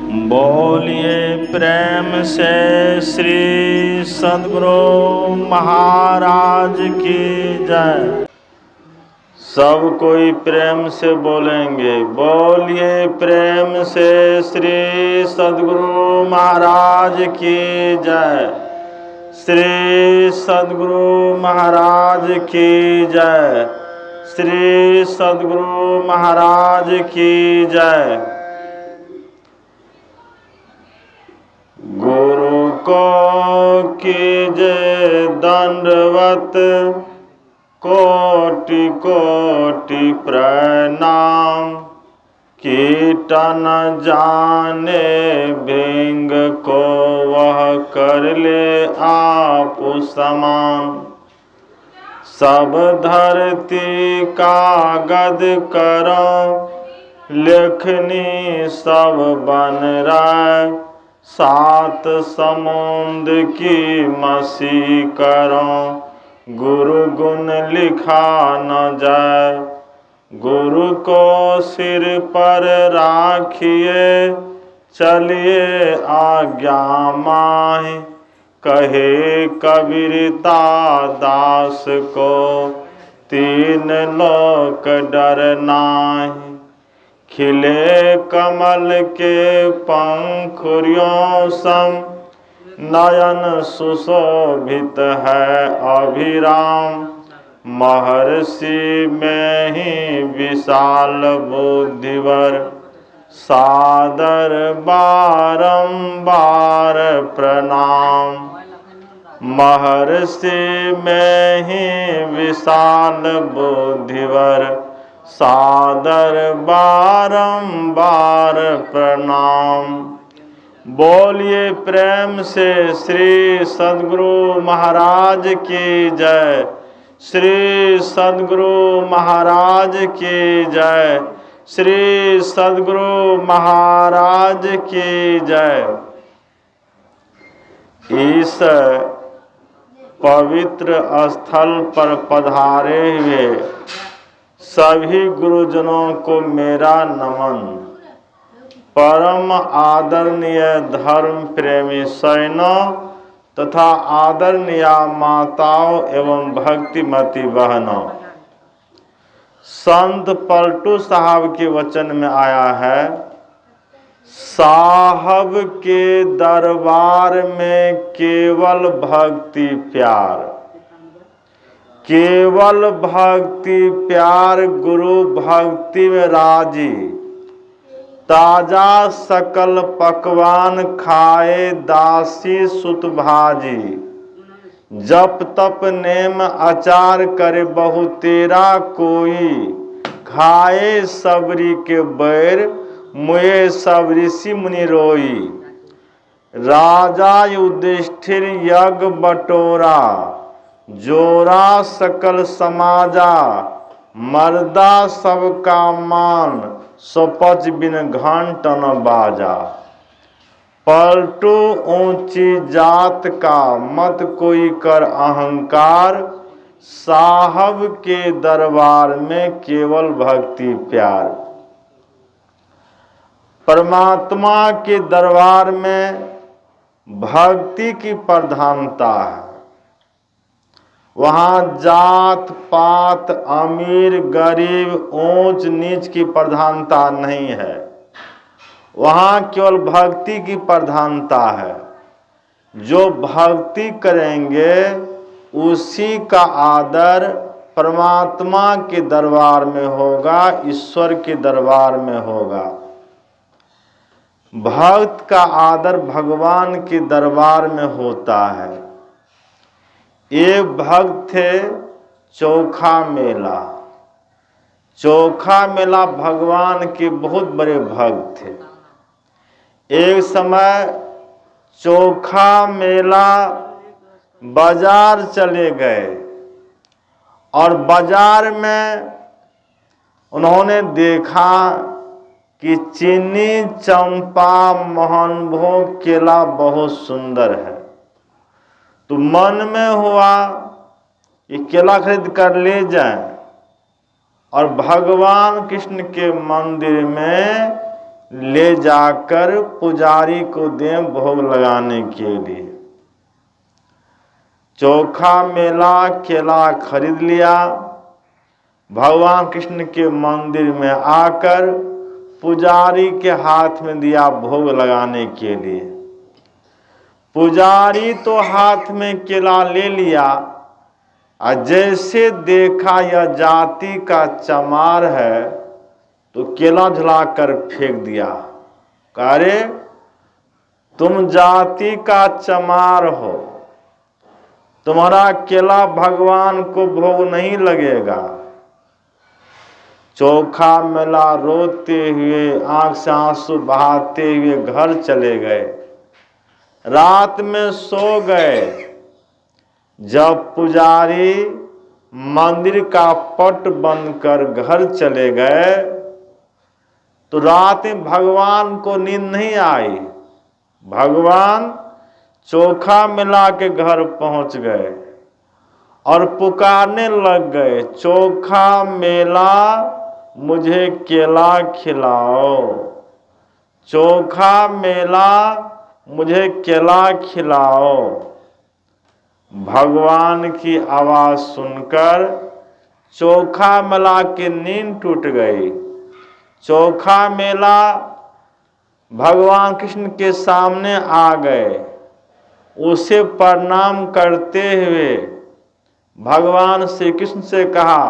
बोलिए प्रेम से श्री सद्गुरु महाराज की जय। सब कोई प्रेम से बोलेंगे, बोलिए प्रेम से श्री सद्गुरु महाराज की जय। श्री सद्गुरु महाराज की जय। श्री सद्गुरु महाराज की जय। गुरु को कीजय दंडवत, कोटि कोटि प्रणाम। कीटन जाने भृंग को, वह कर ले आप समान। सब धरती कागज करो, लेखनी सब बन राय। सात समुद्र की मसी करो, गुरु गुण लिखा न जाए। गुरु को सिर पर राखिए, चलिए आज्ञा माहि। कहे कबीरता दास को, तीन लोक डर नाहि। खिले कमल के पंखुरियों सम, नयन सुशोभित है अभिराम। महर्षि में ही विशाल बुद्धिवर, सादर बारंबार प्रणाम। महर्षि में ही विशाल बुद्धिवर, सादर बारंबार प्रणाम। बोलिए प्रेम से श्री सद्गुरु महाराज की जय। श्री सद्गुरु महाराज की जय। श्री सद्गुरु महाराज की जय। इस पवित्र स्थल पर पधारे हुए सभी गुरुजनों को मेरा नमन। परम आदरणीय धर्म प्रेमी सैनों तथा आदरणीय माताओं एवं भक्तिमती बहनों, संत पलटू साहब के वचन में आया है, साहब के दरबार में केवल भक्ति प्यार। केवल भक्ति प्यार, गुरु भक्ति में राजी। ताजा सकल पकवान खाए, दासी सुत भाजी। जप तप नेम आचार करे, बहु तेरा कोई। खाए सबरी के बैर, मुए सब ऋषि मुनि रोई। राजा युधिष्ठिर यज्ञ बटोरा, जोरा सकल समाजा। मर्दा सबका मान, सोपच बिन घंट न बाजा। पलटू ऊंची जात का, मत कोई कर अहंकार। साहब के दरबार में केवल भक्ति प्यार। परमात्मा के दरबार में भक्ति की प्रधानता है। वहाँ जात पात, अमीर गरीब, ऊंच नीच की प्रधानता नहीं है। वहाँ केवल भक्ति की प्रधानता है। जो भक्ति करेंगे उसी का आदर परमात्मा के दरबार में होगा, ईश्वर के दरबार में होगा। भक्त का आदर भगवान के दरबार में होता है। एक भक्त थे चोखा मेला। चोखा मेला भगवान के बहुत बड़े भक्त थे। एक समय चोखा मेला बाजार चले गए और बाजार में उन्होंने देखा कि चीनी चंपा मोहनभोग केला बहुत सुंदर है। तो मन में हुआ ये केला खरीद कर ले जाएं और भगवान कृष्ण के मंदिर में ले जाकर पुजारी को दें भोग लगाने के लिए। चोखा मेला केला खरीद लिया, भगवान कृष्ण के मंदिर में आकर पुजारी के हाथ में दिया भोग लगाने के लिए। पुजारी तो हाथ में केला ले लिया और जैसे देखा यह जाति का चमार है तो केला झुलाकर फेंक दिया। अरे तुम जाति का चमार हो, तुम्हारा केला भगवान को भोग नहीं लगेगा। चोखा मेला रोते हुए आंख से आंसू बहाते हुए घर चले गए, रात में सो गए। जब पुजारी मंदिर का पट बंद कर घर चले गए तो रात में भगवान को नींद नहीं आई। भगवान चोखा मेला के घर पहुंच गए और पुकारने लग गए, चोखा मेला मुझे केला खिलाओ, चोखा मेला मुझे केला खिलाओ। भगवान की आवाज सुनकर चोखा मेला की नींद टूट गई। चोखा मेला भगवान कृष्ण के सामने आ गए। उसे प्रणाम करते हुए भगवान श्री कृष्ण से कहा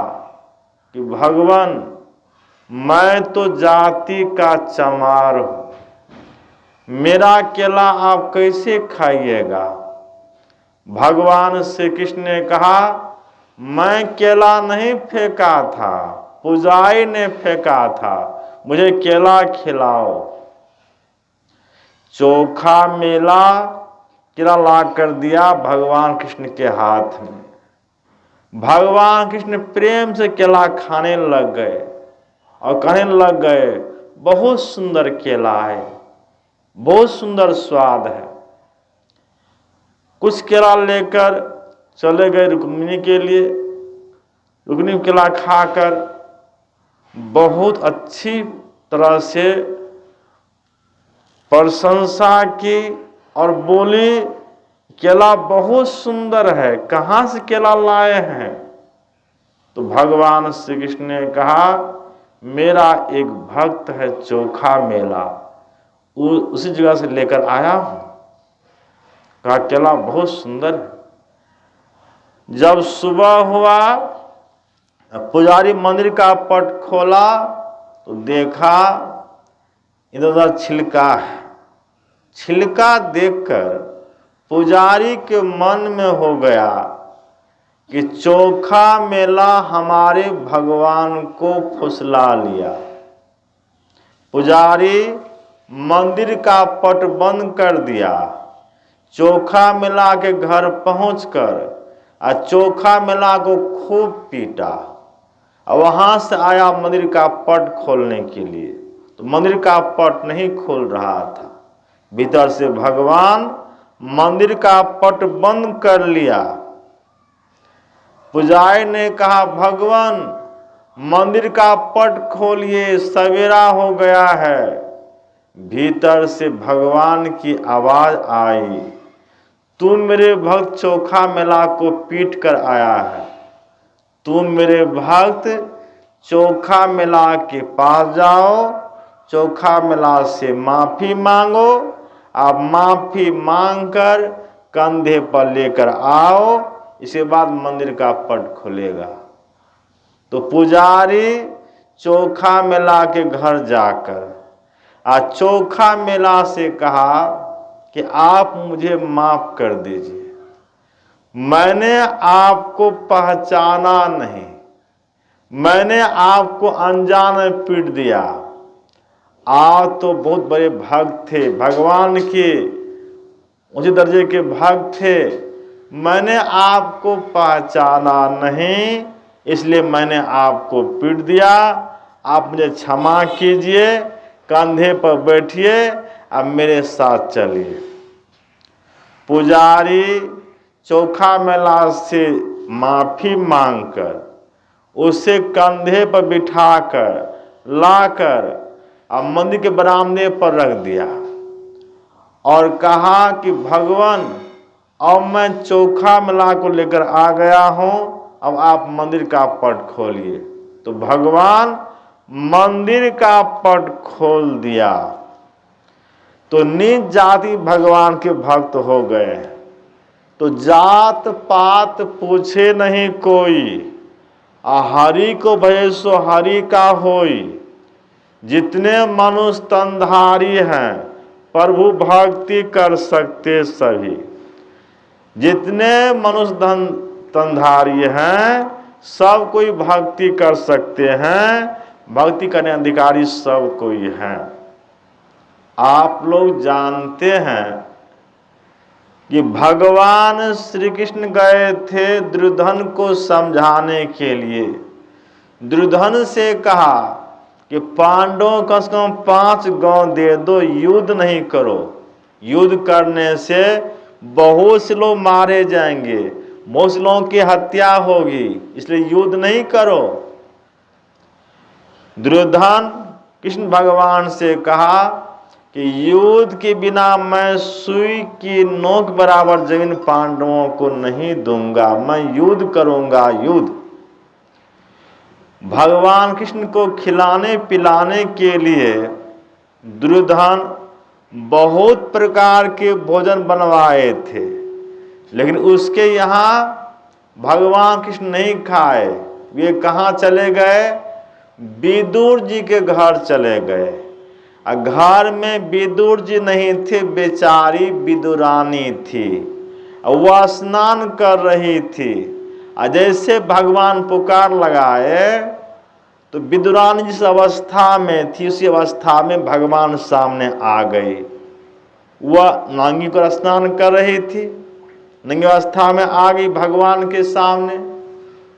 कि भगवान, मैं तो जाति का चमार हूं, मेरा केला आप कैसे खाइएगा। भगवान श्री कृष्ण ने कहा, मैं केला नहीं फेंका था, पुजारी ने फेंका था, मुझे केला खिलाओ। चोखा मेला केला ला कर दिया भगवान कृष्ण के हाथ में। भगवान कृष्ण प्रेम से केला खाने लग गए और कहने लग गए, बहुत सुंदर केला है, बहुत सुंदर स्वाद है। कुछ केला लेकर चले गए रुक्मिणी के लिए। रुक्मिणी केला खाकर बहुत अच्छी तरह से प्रशंसा की और बोली, केला बहुत सुंदर है, कहाँ से केला लाए हैं। तो भगवान श्री कृष्ण ने कहा, मेरा एक भक्त है चोखा मेला, उसी जगह से लेकर आया हूं। कहा केला बहुत सुंदर है। जब सुबह हुआ, पुजारी मंदिर का पट खोला तो देखा इधर उधर छिलका है। छिलका देखकर पुजारी के मन में हो गया कि चोखा मेला हमारे भगवान को फुसला लिया। पुजारी मंदिर का पट बंद कर दिया, चोखा मेला के घर पहुंचकर और चोखा मेला को खूब पीटा और वहां से आया मंदिर का पट खोलने के लिए, तो मंदिर का पट नहीं खोल रहा था। भीतर से भगवान मंदिर का पट बंद कर लिया। पुजारी ने कहा, भगवान मंदिर का पट खोलिए, सवेरा हो गया है। भीतर से भगवान की आवाज आई, तू मेरे भक्त चोखा मेला को पीट कर आया है, तुम मेरे भक्त चोखा मेला के पास जाओ, चोखा मेला से माफी मांगो, आप माफी मांगकर कंधे पर लेकर आओ, इसके बाद मंदिर का पट खुलेगा। तो पुजारी चोखा मेला के घर जाकर आज चोखा मेला से कहा कि आप मुझे माफ कर दीजिए, मैंने आपको पहचाना नहीं, मैंने आपको अनजान में पीट दिया। आप तो बहुत बड़े भक्त थे, भगवान के ऊंचे दर्जे के भक्त थे, मैंने आपको पहचाना नहीं, इसलिए मैंने आपको पीट दिया। आप मुझे क्षमा कीजिए, कंधे पर बैठिए, अब मेरे साथ चलिए। पुजारी चोखा मेला से माफी मांगकर उसे कंधे पर बिठाकर लाकर अब मंदिर के बरामदे पर रख दिया और कहा कि भगवान अब मैं चोखा मिला को लेकर आ गया हूं, अब आप मंदिर का पट खोलिए। तो भगवान मंदिर का पट खोल दिया तो नीच जाति भगवान के भक्त हो गए। तो जात पात पूछे नहीं कोई, हरि को भय सो हरि का होई। जितने मनुष्य तनधारी हैं प्रभु भक्ति कर सकते सभी। जितने मनुष्य तनधारी हैं सब कोई भक्ति कर सकते हैं, भक्ति करने अधिकारी सब कोई हैं। आप लोग जानते हैं कि भगवान श्री कृष्ण गए थे दुर्योधन को समझाने के लिए। दुर्योधन से कहा कि पांडवों कम से कम 5 गांव दे दो, युद्ध नहीं करो। युद्ध करने से बहुत से लोग मारे जाएंगे, बहुत से लोगों की हत्या होगी, इसलिए युद्ध नहीं करो। दुर्योधन कृष्ण भगवान से कहा कि युद्ध के बिना मैं सुई की नोक बराबर जमीन पांडवों को नहीं दूंगा, मैं युद्ध करूंगा युद्ध। भगवान कृष्ण को खिलाने पिलाने के लिए दुर्योधन बहुत प्रकार के भोजन बनवाए थे, लेकिन उसके यहाँ भगवान कृष्ण नहीं खाए। वे कहाँ चले गए? विदुर जी के घर चले गए। घर में विदुर जी नहीं थे, बेचारी विदुरानी थी। वह स्नान कर रही थी। जैसे भगवान पुकार लगाए तो विदुरानी जिस अवस्था में थी उसी अवस्था में भगवान सामने आ गई। वह नांगी को स्नान कर रही थी, नंगी अवस्था में आ गई भगवान के सामने।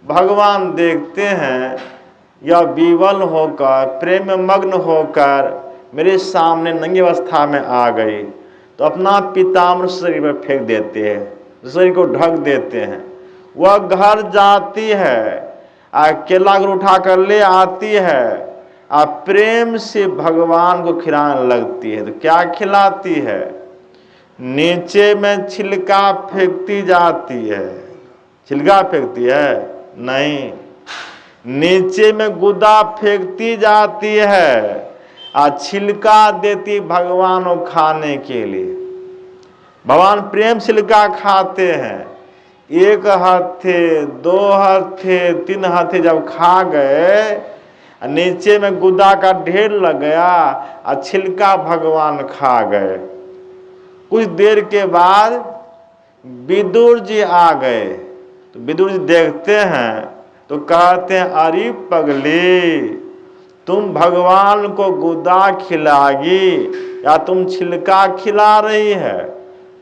भगवान देखते हैं यह विवल होकर प्रेम में मग्न होकर मेरे सामने नंगी अवस्था में आ गई, तो अपना पीताम्बर शरीर में फेंक देते हैं, शरीर को ढक देते हैं। वह घर जाती है, केला को उठा कर ले आती है, प्रेम से भगवान को खिलाने लगती है। तो क्या खिलाती है? नीचे में छिलका फेंकती जाती है। छिलका फेंकती है? नहीं, नीचे में गुदा फेंकती जाती है, छिलका देती भगवान को खाने के लिए। भगवान प्रेम छिलका खाते हैं। 1 हत्थे 2 हत्थे 3 हत्थे जब खा गए, नीचे में गुदा का ढेर लग गया, छिलका भगवान खा गए। कुछ देर के बाद विदुर जी आ गए। तो विदुर जी देखते हैं तो कहते हैं, अरे पगली, तुम भगवान को गुदा खिलागी या तुम छिलका खिला रही है?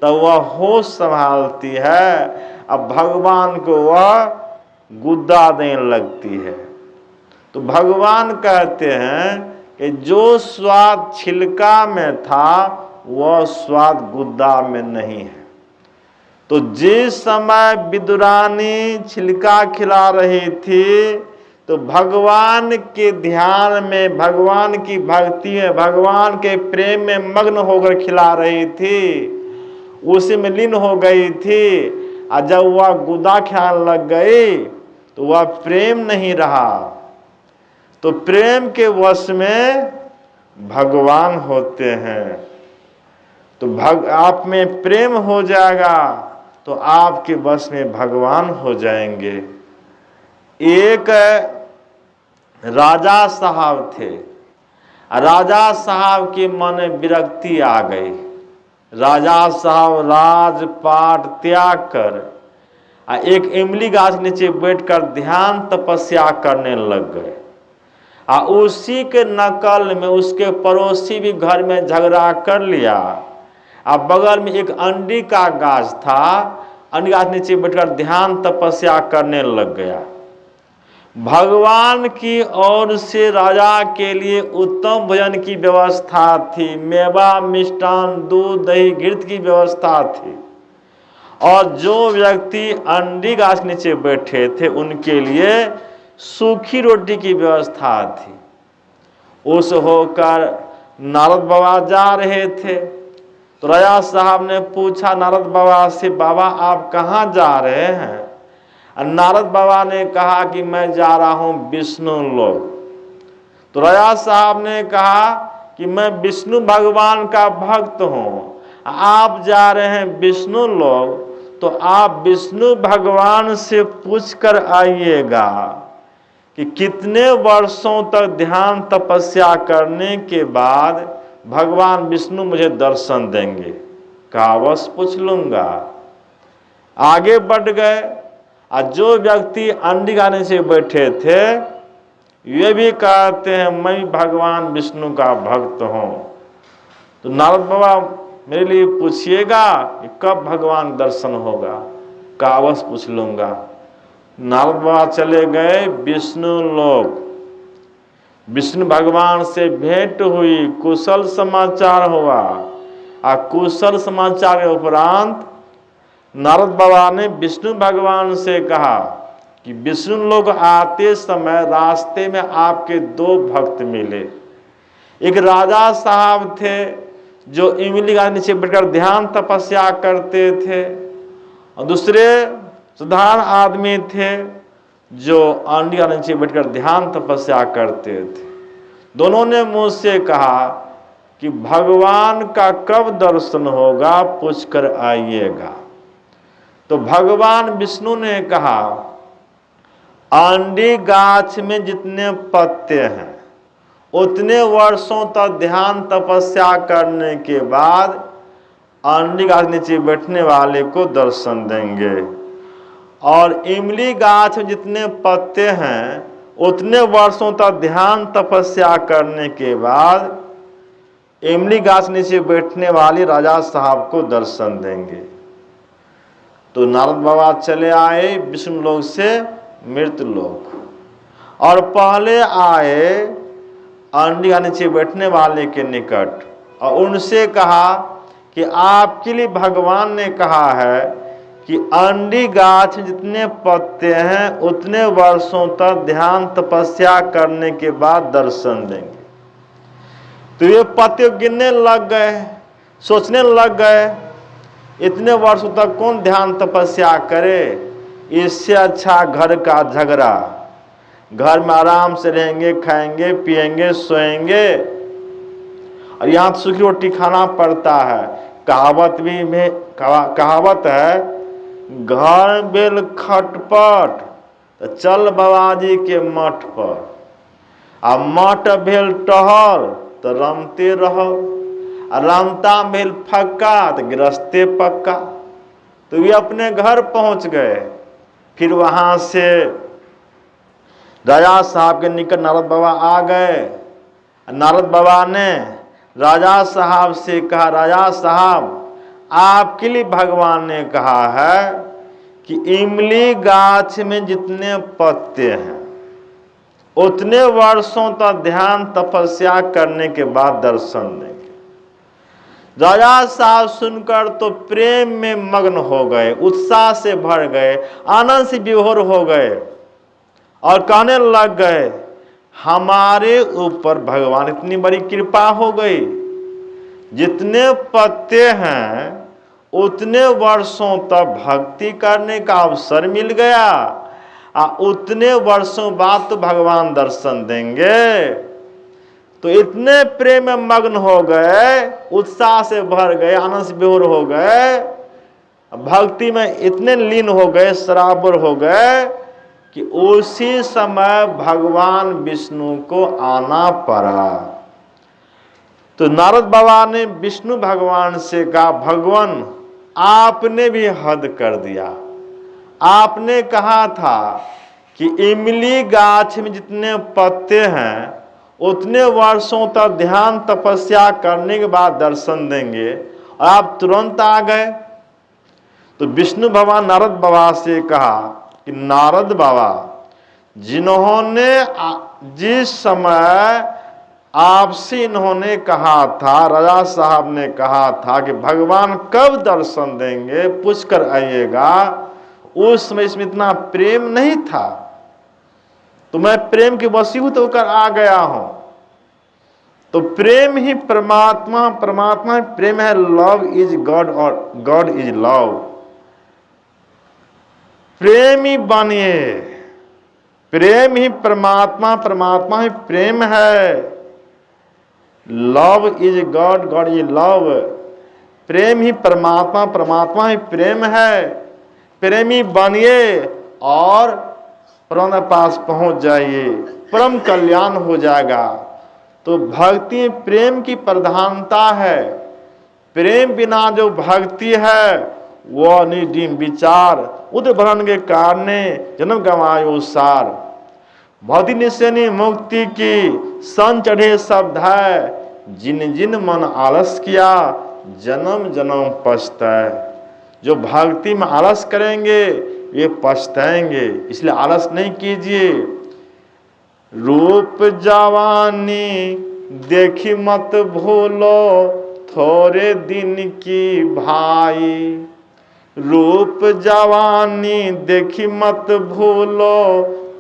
तो वह होश संभालती है, अब भगवान को वह गुदा देने लगती है। तो भगवान कहते हैं कि जो स्वाद छिलका में था वह स्वाद गुदा में नहीं है। तो जिस समय विदुरानी छिलका खिला रही थी तो भगवान के ध्यान में, भगवान की भक्ति में, भगवान के प्रेम में मग्न होकर खिला रही थी, उसी में लीन हो गई थी। और जब वह गुदा खाने लग गई तो वह प्रेम नहीं रहा। तो प्रेम के वश में भगवान होते हैं। तो आप में प्रेम हो जाएगा तो आपके वश में भगवान हो जाएंगे। एक राजा साहब थे। राजा साहब के मन में विरक्ति आ गई। राजा साहब राजपाट त्याग कर एक इमली गाछ के नीचे बैठकर ध्यान तपस्या करने लग गए। उसी के नकल में उसके पड़ोसी भी घर में झगड़ा कर लिया। बगल में एक अंडी का गाछ था, अंडी गाछ नीचे बैठकर ध्यान तपस्या करने लग गया। भगवान की ओर से राजा के लिए उत्तम भोजन की व्यवस्था थी, मेवा मिष्टान दूध दही घृत की व्यवस्था थी। और जो व्यक्ति अंडी गाछ नीचे बैठे थे उनके लिए सूखी रोटी की व्यवस्था थी। उस होकर नारद बाबा जा रहे थे। तो राजा साहब ने पूछा नारद बाबा से, बाबा आप कहाँ जा रहे हैं? और नारद बाबा ने कहा कि मैं जा रहा हूँ विष्णु लोक। तो राजा साहब ने कहा कि मैं विष्णु भगवान का भक्त हूँ, आप जा रहे हैं विष्णु लोक, तो आप विष्णु भगवान से पूछ कर आइएगा कि कितने वर्षों तक ध्यान तपस्या करने के बाद भगवान विष्णु मुझे दर्शन देंगे। कहा बस पूछ लूंगा। आगे बढ़ गए और जो व्यक्ति अंडी खाने से बैठे थे ये भी कहते हैं मैं भगवान विष्णु का भक्त हूँ। तो नारद बाबा मेरे लिए पूछिएगा कि कब भगवान दर्शन होगा। कहा बस पूछ लूंगा। नारद बाबा चले गए विष्णु लोक। विष्णु भगवान से भेंट हुई, कुशल समाचार हुआ और कुशल समाचार के उपरांत नारद बाबा ने विष्णु भगवान से कहा कि विष्णु लोक आते समय रास्ते में आपके दो भक्त मिले। एक राजा साहब थे जो इमली का नीचे बैठकर ध्यान तपस्या करते थे, और दूसरे साधारण आदमी थे जो आंधी के नीचे बैठकर ध्यान तपस्या करते थे। दोनों ने मुझसे कहा कि भगवान का कब दर्शन होगा, पूछकर आइएगा। तो भगवान विष्णु ने कहा आंडी गाछ में जितने पत्ते हैं उतने वर्षों तक ध्यान तपस्या करने के बाद आंडी गाछ नीचे बैठने वाले को दर्शन देंगे, और इमली गाछ में जितने पत्ते हैं उतने वर्षों तक ध्यान तपस्या करने के बाद इमली गाछ नीचे बैठने वाले राजा साहब को दर्शन देंगे। तो नारद बाबा चले आए विष्णु लोक से मृत्यु लोक, और पहले आए अंडी का नीचे बैठने वाले के निकट, और उनसे कहा कि आपके लिए भगवान ने कहा है कि अंडी गाछ में जितने पत्ते हैं उतने वर्षों तक ध्यान तपस्या करने के बाद दर्शन देंगे। तो ये पत्ते गिनने लग गए, सोचने लग गए इतने वर्षों तक कौन ध्यान तपस्या करे, इससे अच्छा घर का झगड़ा, घर में आराम से रहेंगे, खाएंगे पिएंगे सोएंगे, और यहाँ तो सूखी रोटी खाना पड़ता है। कहावत है घर बेल खटपट तो चल बाबाजी के मठ पर, आ मठ भेल टहल तो रमते रहो, आ रमता भेल फक्का तो गृहस्थे पक्का। तो वे अपने घर पहुंच गए। फिर वहां से राजा साहब के निकट नारद बाबा आ गए। नारद बाबा ने राजा साहब से कहा राजा साहब आपके लिए भगवान ने कहा है कि इमली गाछ में जितने पत्ते हैं उतने वर्षों तक ध्यान तपस्या करने के बाद दर्शन देंगे। राजा साहब सुनकर तो प्रेम में मग्न हो गए, उत्साह से भर गए, आनंद से विभोर हो गए, और कहने लग गए हमारे ऊपर भगवान इतनी बड़ी कृपा हो गई, जितने पत्ते हैं उतने वर्षों तक भक्ति करने का अवसर मिल गया, उतने वर्षों बाद तो भगवान दर्शन देंगे। तो इतने प्रेम में मग्न हो गए, उत्साह से भर गए, आनंद से विभोर हो गए, भक्ति में इतने लीन हो गए, सराबर हो गए कि उसी समय भगवान विष्णु को आना पड़ा। तो नारद बाबा ने विष्णु भगवान से कहा भगवान आपने भी हद कर दिया। आपने कहा था कि इमली गाछ में जितने पत्ते हैं उतने वर्षों तक ध्यान तपस्या करने के बाद दर्शन देंगे, और आप तुरंत आ गए। तो विष्णु भगवान नारद बाबा से कहा कि नारद बाबा जिन्होंने जिस समय आपसे इन्होंने कहा था, राजा साहब ने कहा था कि भगवान कब दर्शन देंगे पूछकर आइएगा, उस समय इसमें इतना प्रेम नहीं था, तो मैं प्रेम के वशीभूत होकर आ गया हूं। तो प्रेम ही परमात्मा, परमात्मा प्रेम है। लव इज गॉड और गॉड इज लव। प्रेम ही बनिए, प्रेम ही परमात्मा, परमात्मा ही प्रेम है। Love is God, God is love. प्रेम ही परमात्मा, परमात्मा ही प्रेम है। प्रेमी बनिए और परम के पास पहुंच जाइए, परम कल्याण हो जाएगा। तो भक्ति प्रेम की प्रधानता है। प्रेम बिना जो भक्ति है वह निडिम विचार उद्भरण के कारण जन्म गंवायो सार। भक्ति निश्चय मुक्ति की सन चढ़े शब्द है। जिन जिन मन आलस किया जन्म जन्म पछताए। जो भक्ति में आलस करेंगे वे पछताएंगे, इसलिए आलस नहीं कीजिए। रूप जवानी देखी मत भूलो थोड़े दिन की भाई। रूप जवानी देखी मत भूलो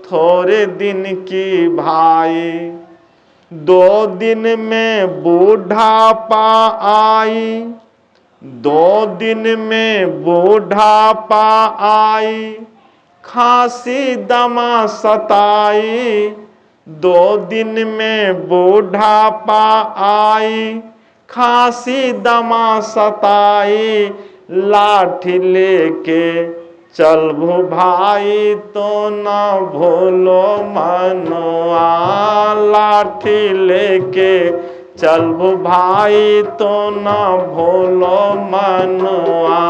थोड़े दिन की भाई। 2 दिन में बूढ़ापा आई, 2 दिन में बूढ़ापा आई। खांसी दमा सताई, 2 दिन में बूढ़ापा आई। खांसी दमा सताई, लाठी लेके चल भो भाई तो न भूलो मनवा। लाठी लेके चल भो भाई तो न भूलो मनवा।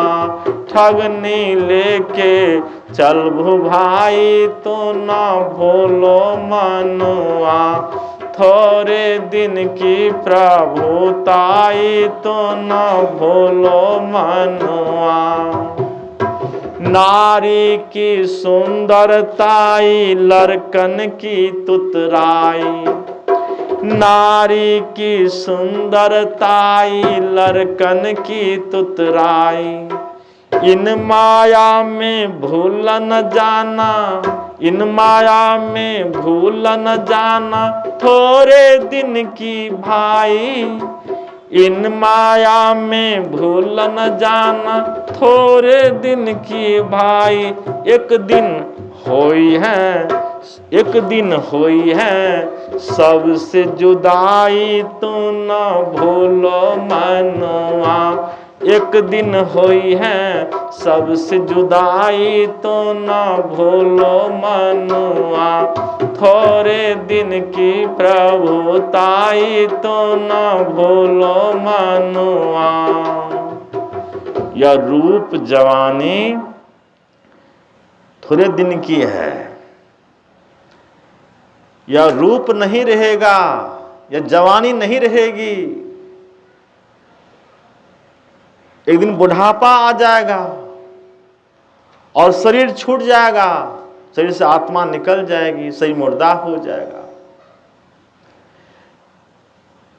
ठगनी लेके चल भो भाई तो न भूलो मनवा। थोड़े दिन की प्रभुताई तो न भूलो मनवा। नारी की सुंदरताई लड़कन की तुतराई। नारी की सुंदरताई लड़कन की तुतराई। इन माया में भूल न जाना, इन माया में भूल न जाना थोड़े दिन की भाई। इन माया में भूल न जाना थोड़े दिन की भाई। एक दिन होई है, एक दिन होई है सबसे जुदाई तो न भूलो मनवा। एक दिन होई है सबसे जुदाई तो न भूलो मनवा। थोड़े दिन की प्रभुताई तो न भूलो मनवा। यह रूप जवानी थोड़े दिन की है। यह रूप नहीं रहेगा, यह जवानी नहीं रहेगी। एक दिन बुढ़ापा आ जाएगा और शरीर छूट जाएगा, शरीर से आत्मा निकल जाएगी, शरीर मुर्दा हो जाएगा।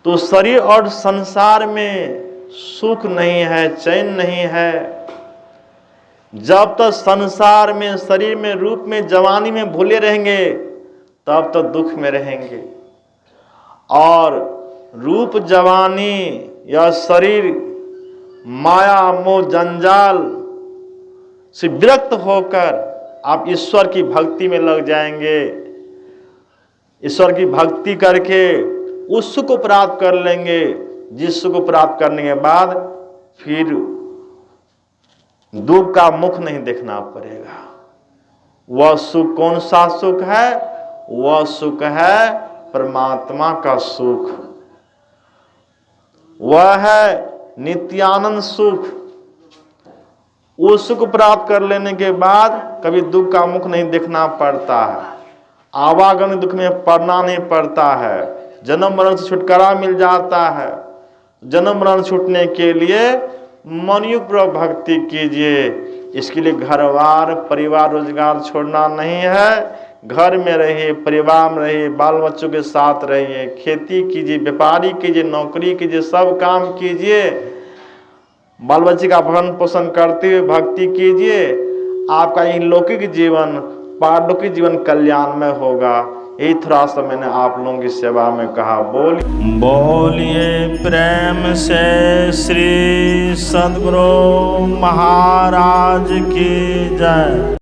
तो शरीर और संसार में सुख नहीं है, चैन नहीं है। जब तक संसार में, शरीर में, रूप में, जवानी में भूले रहेंगे तब तक दुख में रहेंगे। और रूप जवानी या शरीर माया मोह जंजाल से विरक्त होकर आप ईश्वर की भक्ति में लग जाएंगे। ईश्वर की भक्ति करके उस सुख को प्राप्त कर लेंगे, जिस सुख को प्राप्त करने के बाद फिर दुख का मुख नहीं देखना पड़ेगा। वह सुख कौन सा सुख है? वह सुख है परमात्मा का सुख। वह है नित्यानंद सुख। वो सुख प्राप्त कर लेने के बाद कभी दुख का मुख नहीं देखना पड़ता है, आवागमन दुख में पड़ना नहीं पड़ता है, जन्म मरण से छुटकारा मिल जाता है। जन्म मरण छूटने के लिए मनयुक्त भक्ति कीजिए। इसके लिए घरवार परिवार रोजगार छोड़ना नहीं है। घर में रहिए, परिवार में रहिए, बाल बच्चों के साथ रहिए, खेती कीजिए, व्यापारी कीजिए, नौकरी कीजिए, सब काम कीजिए। बाल बच्चे का भरण पोषण करते हुए भक्ति कीजिए। आपका यह लौकिक जीवन पारलौकिक जीवन कल्याण में होगा। यही थोड़ा सा मैंने आप लोगों की सेवा में कहा। बोलिए प्रेम से श्री सद्गुरु महाराज की जय।